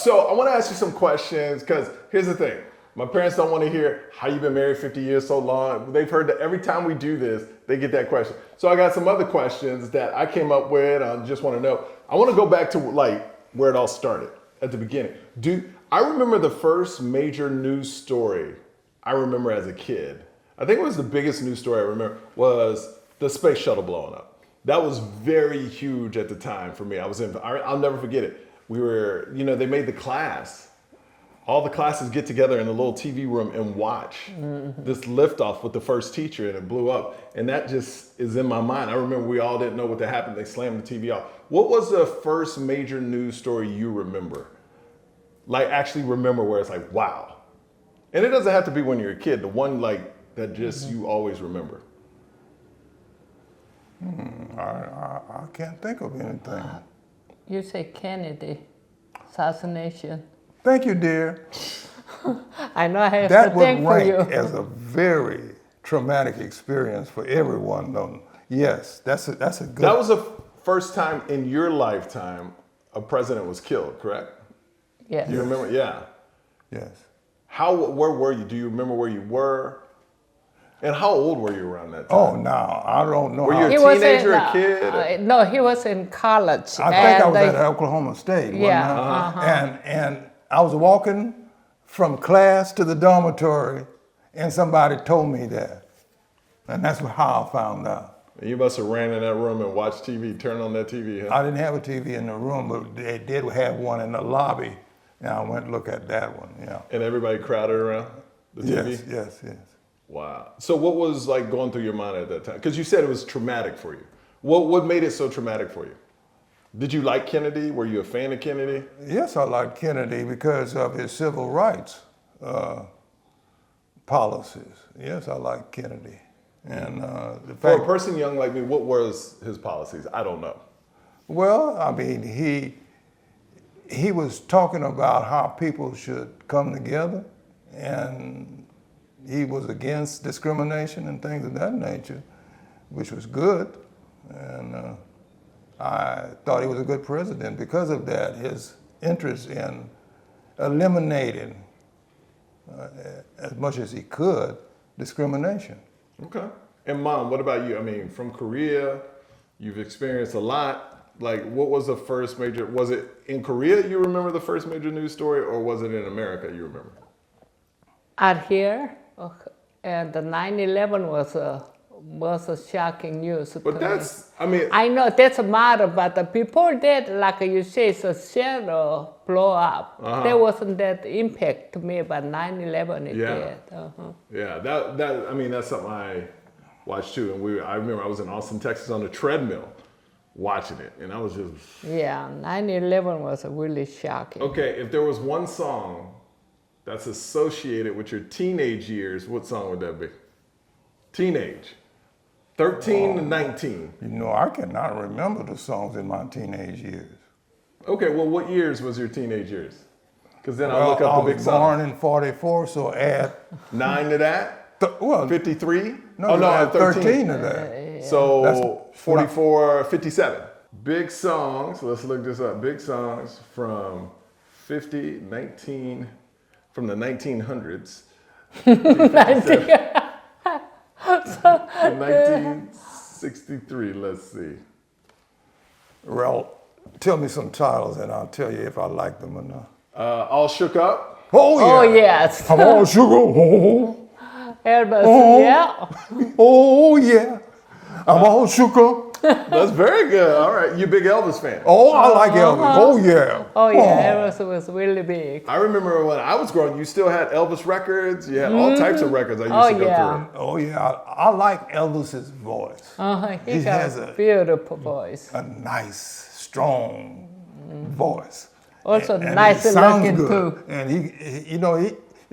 So I want to ask you some questions because here's the thing. My parents don't want to hear how you've been married 50 years so long. They've heard that every time we do this, they get that question. So I got some other questions that I came up with. I just want to know. I want to go back to like where it all started at the beginning. I remember the first major news story I remember as a kid. I think it was the biggest news story I remember was the space shuttle blowing up. That was very huge at the time for me. I'll never forget it. We were, they made the class. All the classes get together in a little TV room and watch this liftoff with the first teacher, and it blew up. And that just is in my mind. I remember we all didn't know what happened. They slammed the TV off. What was the first major news story you remember? Like actually remember where it's like, wow. And it doesn't have to be when you're a kid. The one like that just you always remember. I can't think of anything. You say Kennedy, assassination. Thank you, dear. I know I have That to thank would for you. rank as a very traumatic experience for everyone, though. Yes, that's a good. That was the first time in your lifetime a president was killed, correct? Yes. You remember? Yeah. Yes. Where were you? Do you remember where you were? And how old were you around that time? Oh, no, I don't know. Were you a He was teenager, in, a kid? no, he was in college. I think I was at Oklahoma State. Yeah, wasn't I? And I was walking from class to the dormitory, and somebody told me that, and that's how I found out. You must have ran in that room and watched TV, turn on that TV, huh? I didn't have a TV in the room, but they did have one in the lobby, and I went to look at that one. Yeah. And everybody crowded around the TV? Yes. Wow. So what was like going through your mind at that time? Because you said it was traumatic for you. What made it so traumatic for you? Did you like Kennedy? Were you a fan of Kennedy? Yes, I liked Kennedy because of his civil rights policies. Yes, I liked Kennedy. And the fact, For a person young like me, what was his policies? I don't know. well, I mean, he was talking about how people should come together, and he was against discrimination and things of that nature, which was good. And I thought he was a good president because of that, his interest in eliminating, as much as he could, discrimination. Okay. And Mom, what about you? I mean, from Korea, you've experienced a lot. Like, what was the first major, was it in Korea you remember the first major news story, or was it in America you remember? Out here, and the 9/11 was a shocking news. But that's, I mean. I know that's a matter, but before that, like you say, it's a shadow blow up. There wasn't that impact to me, but 9/11 it did. Yeah, that I mean, that's something I watched too. And I remember I was in Austin, Texas on a treadmill watching it, and I was just. Yeah, 9/11 was really shocking. Okay, if there was one song that's associated with your teenage years, what song would that be? Teenage. 13 to 19. You know, I cannot remember the songs in my teenage years. Okay, well, what years was your teenage years? Because then I'll look up the big I was songs. born in 44, so add 9 to that? 53? No, Oh, no, add 13. 13 to that. So That's 44, 57. Big songs, let's look this up. Big songs from from the 1900s. 1963, let's see. Well, tell me some titles and I'll tell you if I like them or not. All Shook Up. Oh, yeah. Oh, yes. I'm all sugar. Oh, Elvis, Oh. yeah. oh, yeah. I'm all sugar. That's very good. All right, you a big Elvis fan. Oh, I like Elvis. Oh, yeah. Oh, yeah, Elvis was really big. I remember when I was growing, you still had Elvis records. You had all types of records I used to go through. Oh, yeah. I like Elvis's voice. He He got has a a- beautiful voice. A nice, strong voice. Also And nice it sounds looking good. too. And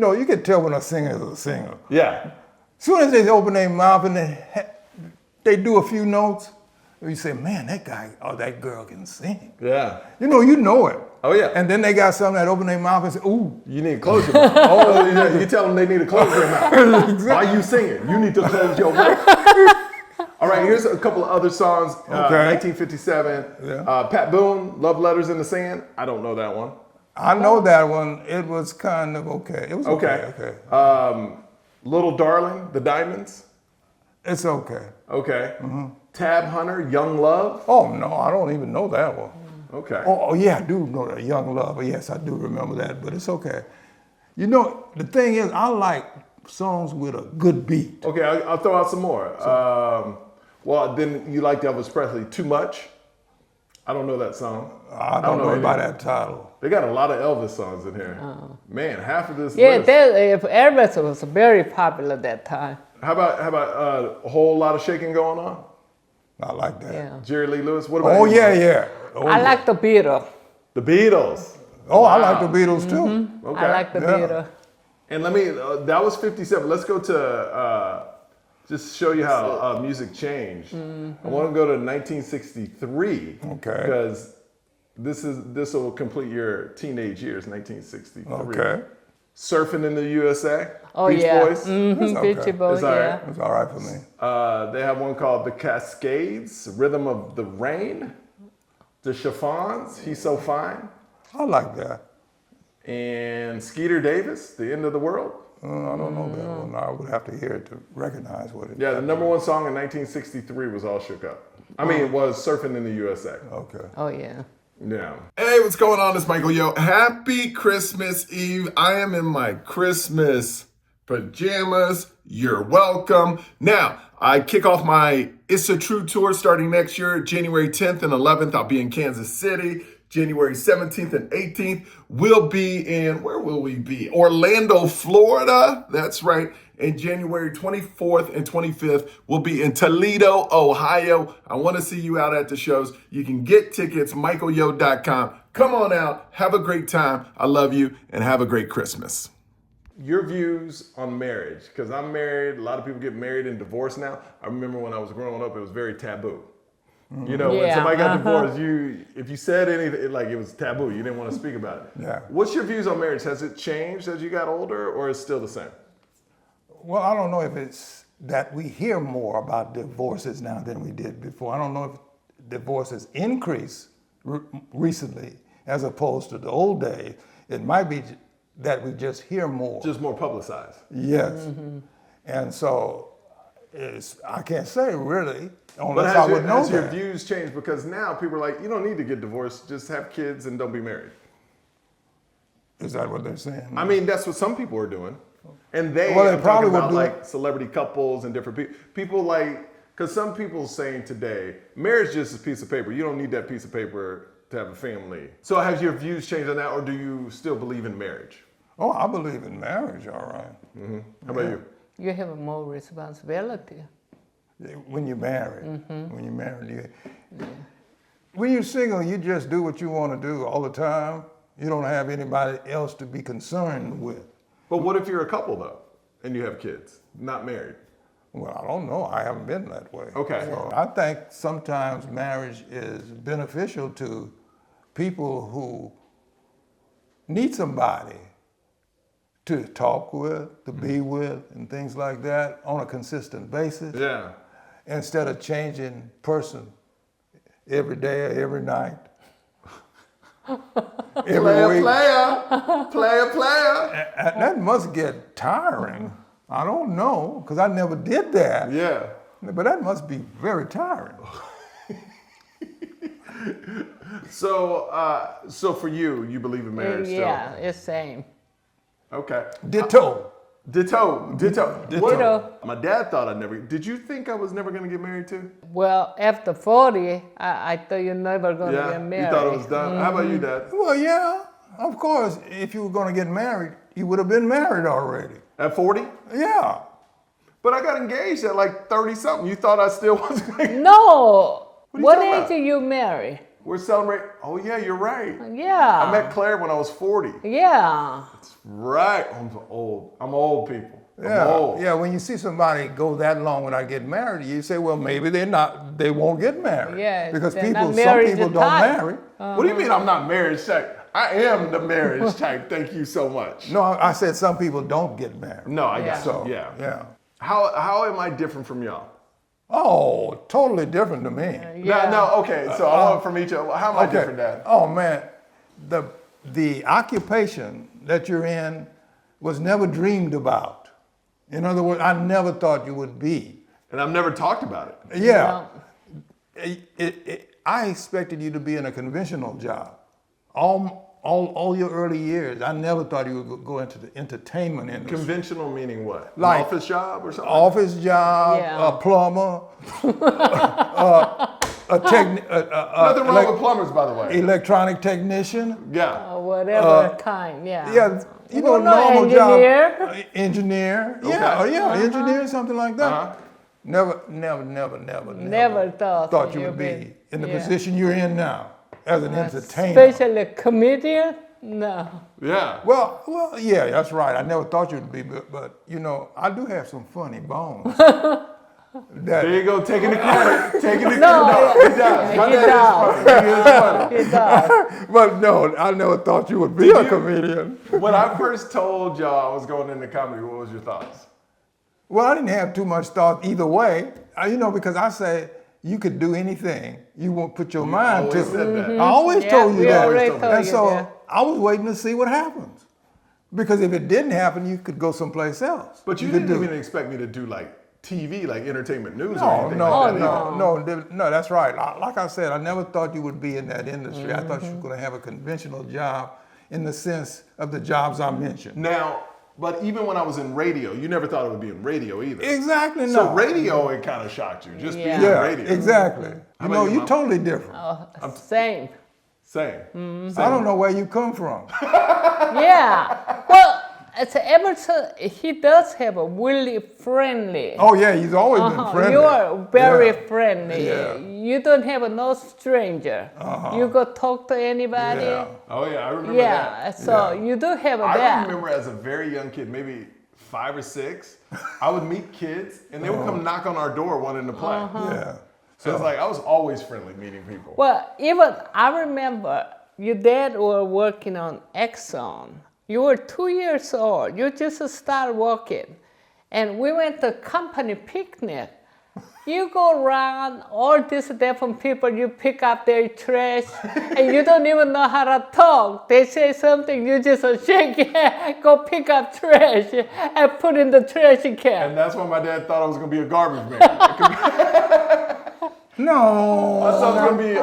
you can tell when a singer is a singer. Yeah. As soon as they open their mouth and they do a few notes, you say, man, that guy or that girl can sing. Yeah. You know it. Oh, yeah. And then they got some that open their mouth and say, ooh. You need to close your mouth. Oh, yeah, you tell them they need to close their mouth. Why you singing? You need to close your mouth. All right, here's a couple of other songs. Okay. 1957. Yeah. Pat Boone, Love Letters in the Sand. I don't know that one. I know that one. It was kind of okay. It was okay. Okay. Little Darling, The Diamonds. It's okay. Okay. Tab Hunter, Young Love. Oh no, I don't even know that one. Okay. Oh yeah, I do know that Young Love. Yes, I do remember that, but it's okay. You know, the thing is, I like songs with a good beat. Okay, I'll throw out some more. Well, then you liked Elvis Presley, Too Much. I don't know that song. I don't know any. by that title. They got a lot of Elvis songs in here. Man, half of this Yeah, list. Elvis was very popular that time. How about a whole lot of shaking going on? I like that. Yeah. Jerry Lee Lewis. What about Oh you? yeah. Oh, I yeah. like the Beatles. The Beatles. Oh, I Wow. like the Beatles too. Okay. I like the Beatles. And let me. That was 57. Let's go to just show you how music changed. I want to go to 1963. Okay. Because this will complete your teenage years. 1963. Okay. Surfing in the USA. Oh Beach yeah, Boys. That's okay. Beachy Boys. It's all right. Yeah. It's all right for me. They have one called The Cascades, Rhythm of the Rain, The Chiffons, He's So Fine, I like that. and Skeeter Davis, The End of the World. I don't know that one. I would have to hear it to recognize what it is. Yeah, the number one song in 1963 was All Shook Up. I mean, it was Surfing in the USA. Okay. Oh yeah. Yeah. Hey, what's going on? It's Michael Yo. Happy Christmas Eve. I am in my Christmas pajamas. You're welcome. Now, I kick off my It's a True tour starting next year, January 10th and 11th. I'll be in Kansas City. January 17th and 18th. We'll be in, where will we be? Orlando, Florida. That's right. And January 24th and 25th, we'll be in Toledo, Ohio. I want to see you out at the shows. You can get tickets, michaelyo.com. Come on out. Have a great time. I love you and have a great Christmas. Your views on marriage, because I'm married. A lot of people get married and divorced now. I remember when I was growing up, it was very taboo. You know, when Yeah, somebody got divorced, if you said anything, like it was taboo. You didn't want to speak about it. Yeah. What's your views on marriage? Has it changed as you got older, or is it still the same? Well, I don't know if it's that we hear more about divorces now than we did before. I don't know if divorces increase recently as opposed to the old days. It might be that we just hear more. Just more publicized. Yes. And so I can't say really, But unless I would know has your that. views changed? Because now people are like, you don't need to get divorced. Just have kids and don't be married. Is that what they're saying? I mean, that's what some people are doing. And they, Well, they I'm probably talking would about do like celebrity couples and different people. People like, because some people saying today, marriage is just a piece of paper. You don't need that piece of paper to have a family. So has your views changed on that, or do you still believe in marriage? Oh, I believe in marriage, all right. How about you? You have more responsibility. When you're married. When you're married, when you're single, you just do what you want to do all the time. You don't have anybody else to be concerned with. But what if you're a couple though, and you have kids, not married? Well, I don't know. I haven't been that way. Okay. So I think sometimes marriage is beneficial to people who need somebody to talk with, to be with, and things like that on a consistent basis. Yeah. Instead of changing person every day or every night. Every week. Player. That must get tiring. I don't know, because I never did that. Yeah. But that must be very tiring. So for you, you believe in marriage Yeah, it's same. still? Okay. Ditto. Ditto. Ditto. My dad thought I'd never. Did you think I was never going to get married too? Well, after 40, I thought you're never going to Yeah. get married. You thought it was done. How about you, Dad? Well, yeah, of course. If you were going to get married, you would have been married already. At 40? Yeah. But I got engaged at like 30 something. You thought I still was going to. No. What are you What talking age about? did you marry? We're celebrating. Oh, yeah, you're right. Yeah. I met Claire when I was 40. Yeah. Right. I'm old. I'm old, people. Yeah. I'm old. Yeah, when you see somebody go that long without getting married, you say, well, maybe they won't get married. Yeah, Because they're some not married people to don't time. marry. What do you mean I'm not marriage type? I am the marriage type. Thank you so much. No, I said some people don't get married. No, I got Yeah. so. So, Yeah. yeah. How am I different from y'all? Oh, totally different to me. Yeah. No, okay. So I want from each other. How am I different, Dad? Oh man, the the occupation that you're in was never dreamed about. In other words, I never thought you would be. And I've never talked about it. Yeah. I expected you to be in a conventional job. All your early years, I never thought you would go into the entertainment industry. Conventional meaning what? An Like office job or something? Office job, Yeah. a plumber, Nothing wrong with plumbers, by the way. electronic technician. Yeah. Whatever kind, yeah. Yeah, you know, Well, no, normal engineer. job. Engineer. Okay. Yeah, engineer, something like that. Uh-huh. Never thought you would be in the yeah. position you're in now as an entertainer. Especially comedian, no. Yeah. Well, yeah, that's right. I never thought you'd be, but you know, I do have some funny bones. There you go, taking the credit. Taking the No, credit. He does. My he dad does. is funny. He is funny. It does. But no, I never thought you would be a comedian. When I first told y'all I was going into comedy, what was your thoughts? Well, I didn't have too much thought either way. You know, because I say you could do anything you won't put your mind to. always said that. I always Yeah, told you we that. already told And you so that. I was waiting to see what happens. Because if it didn't happen, you could go someplace else. But you could didn't even expect me to do like TV, like entertainment news or No, anything no, like that. either. no, that's right. Like I said, I never thought you would be in that industry. I thought you were going to have a conventional job in the sense of the jobs I mentioned. Now, but even when I was in radio, you never thought it would be in radio either. Exactly, no. So radio, it kind of shocked you, just being in Yeah, radio. exactly. How You about know, you, you're Mom? totally different. Same. Same. I don't know where you come from. Yeah. Well, it's Emerson, he does have a really friendly. Oh yeah, he's always been friendly. You are very Yeah. friendly. Yeah. You don't have no stranger. You go talk to anybody. Yeah. Oh yeah, I remember Yeah, that. so Yeah. you do have I that. remember as a very young kid, maybe 5 or 6, I would meet kids and they would come knock on our door wanting to play. Yeah. So it's like I was always friendly meeting people. Well, even I remember your dad were working on Exxon. You were 2 years old. You just started working. And we went to company picnic. You go around all these different people, you pick up their trash, and you don't even know how to talk. They say something, you just shake your head, go pick up trash, and put in the trash can. And that's why my dad thought I was going to be a garbage man. No. I thought I was going to be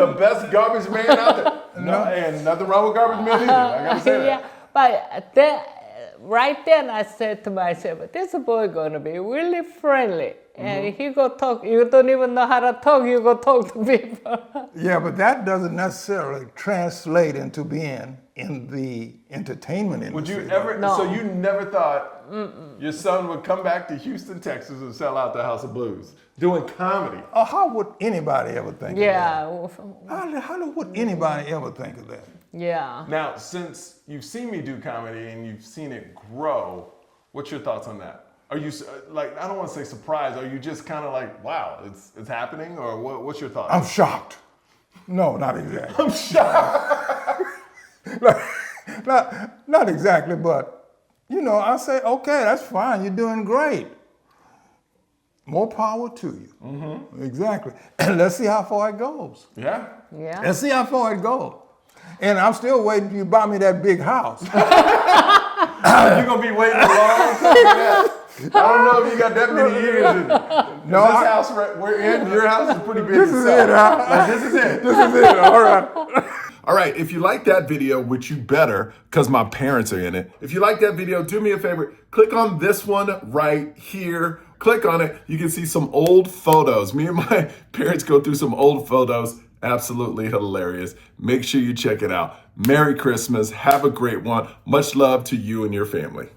the best garbage man out there. No, and nothing wrong with garbage men either. I got to say that. Yeah, but then, right then I said to myself, this boy gonna be really friendly. And he go talk, you don't even know how to talk, you go talk to people. Yeah, but that doesn't necessarily translate into being in the entertainment industry. Would you ever, No. so you never thought your son would come back to Houston, Texas and sell out the House of Blues doing comedy? How would anybody ever think Yeah, of that? How would anybody ever think of that? yeah. Now, since you've seen me do comedy and you've seen it grow, what's your thoughts on that? Are you like, I don't want to say surprised, are you just kind of like, wow, it's happening? Or what's your thoughts? I'm shocked. No, not exactly. I'm shocked. not exactly, but you know, I say, okay, that's fine. You're doing great. More power to you. Mm-hmm. Exactly. And let's see how far it goes. Yeah. Yeah. Let's see how far it goes. And I'm still waiting for you to buy me that big house. You're going to be waiting a long time for that. I don't know if you got that many years in it. No, This house we're in, your house is pretty big. This is it, huh? Like, this is it. This is it. All right. All right, if you like that video, which you better, because my parents are in it. If you like that video, do me a favor, click on this one right here. Click on it. You can see some old photos. Me and my parents go through some old photos. Absolutely hilarious. Make sure you check it out. Merry Christmas. Have a great one. Much love to you and your family.